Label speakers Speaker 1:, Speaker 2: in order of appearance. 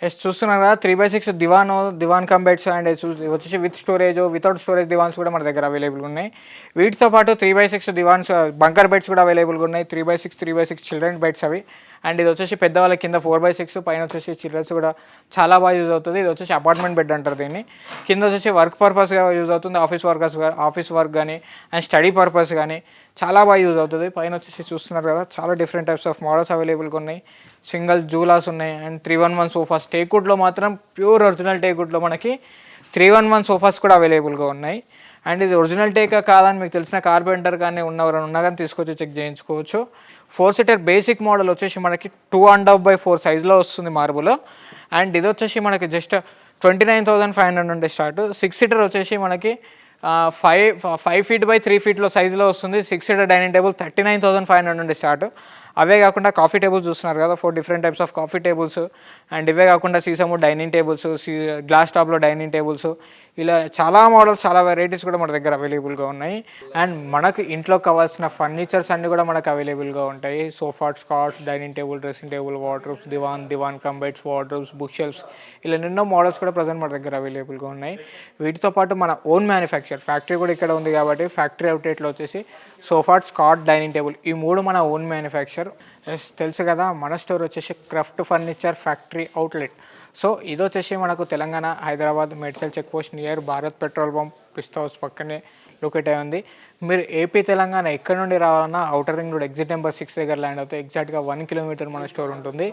Speaker 1: Yes చూస్తున్నారు కదా 3/6 దివాన్ come beds and వచ్చేసి విత్ స్టోరేజ్ వితౌట్ స్టోరేజ్ దివాన్స్ కూడా మన దగ్గర అవైలబుల్గా ఉన్నాయి. వీటితో పాటు 3/6 దివాన్స్ బంకర్ బెడ్స్ కూడా అవైలబుల్గా ఉన్నాయి. 3/6 చిల్డ్రన్ బెడ్స్ అవి. అండ్ ఇది వచ్చేసి పెద్దవాళ్ళ కింద 4/6 పైన వచ్చేసి చిల్డ్రన్స్ కూడా చాలా బాగా యూజ్ అవుతుంది. ఇది వచ్చేసి అపార్ట్మెంట్ బెడ్ అంటారు దీన్ని. కింద వచ్చేసి వర్క్ పర్పస్గా యూజ్ అవుతుంది. ఆఫీస్ వర్క్ కానీ అండ్ స్టడీ పర్పస్ కానీ చాలా బాగా యూజ్ అవుతుంది. పైన వచ్చేసి చూస్తున్నారు కదా చాలా డిఫరెంట్ టైప్స్ ఆఫ్ మోడల్స్ అవైలబుల్గా ఉన్నాయి. సింగిల్ జూలాస్ ఉన్నాయి అండ్ 311 సోఫాస్ టేక్వుడ్లో మాత్రం ప్యూర్ ఒరిజినల్ టేక్వుడ్లో మనకి 311 సోఫాస్ కూడా అవైలబుల్గా ఉన్నాయి. అండ్ ఇది ఒరిజినల్ టేకా కాదని మీకు తెలిసిన కార్పెంటర్ కానీ ఉన్నా కానీ తీసుకొచ్చి చెక్ చేయించుకోవచ్చు. 4 సీటర్ బేసిక్ మోడల్ వచ్చేసి మనకి 2.5/4 సైజులో వస్తుంది మార్బుల్. అండ్ ఇది వచ్చేసి మనకి జస్ట్ 29,500 నుండి స్టార్ట్. 6 సీటర్ వచ్చేసి మనకి 5 ఫీట్ బై 3 ఫీట్లో సైజులో వస్తుంది. 6 సీటర్ డైనింగ్ టేబుల్ 39,500 నుండి స్టార్ట్. అవే కాకుండా కాఫీ టేబుల్స్ చూస్తున్నారు కదా 4 different types of coffee tables. And ఇవే కాకుండా సీసము డైనింగ్ టేబుల్స్, గ్లాస్ టాప్లో డైనింగ్ టేబుల్స్, ఇలా చాలా మోడల్స్ చాలా వెరైటీస్ కూడా మన దగ్గర అవైలబుల్గా ఉన్నాయి. అండ్ మనకు ఇంట్లో కావాల్సిన ఫర్నిచర్స్ అన్నీ కూడా మనకు అవైలబుల్గా ఉంటాయి. Sofas, cards, dining table, dressing table, wardrobes, దివాన్ come beds, wardrobes, book shelves, ఇలా ఎన్నో మోడల్స్ కూడా ప్రజెంట్ మన దగ్గర అవైలబుల్గా ఉన్నాయి. వీటితో పాటు మన ఓన్ మ్యానుఫ్యాక్చర్ ఫ్యాక్టరీ కూడా ఇక్కడ ఉంది కాబట్టి ఫ్యాక్టరీ అవుట్లెట్లో వచ్చేసి సోఫాస్, కార్డ్, డైనింగ్ టేబుల్ ఈ 3 మన ఓన్ మ్యానుఫ్యాక్చర్. తెలుసు కదా మన స్టోర్ వచ్చేసి craft furniture factory outlet. So ఇది వచ్చేసి మనకు Telangana Hyderabad Medchal check post near Bharat petrol pump Pista House పక్కనే లొకేట్ అయి ఉంది. మీరు ఏపీ తెలంగాణ ఎక్కడ నుండి రావాలన్నా outer ring road exit number 6 దగ్గర ల్యాండ్ అవుతాయి. ఎగ్జాక్ట్గా 1 కిలోమీటర్ మన స్టోర్ ఉంటుంది.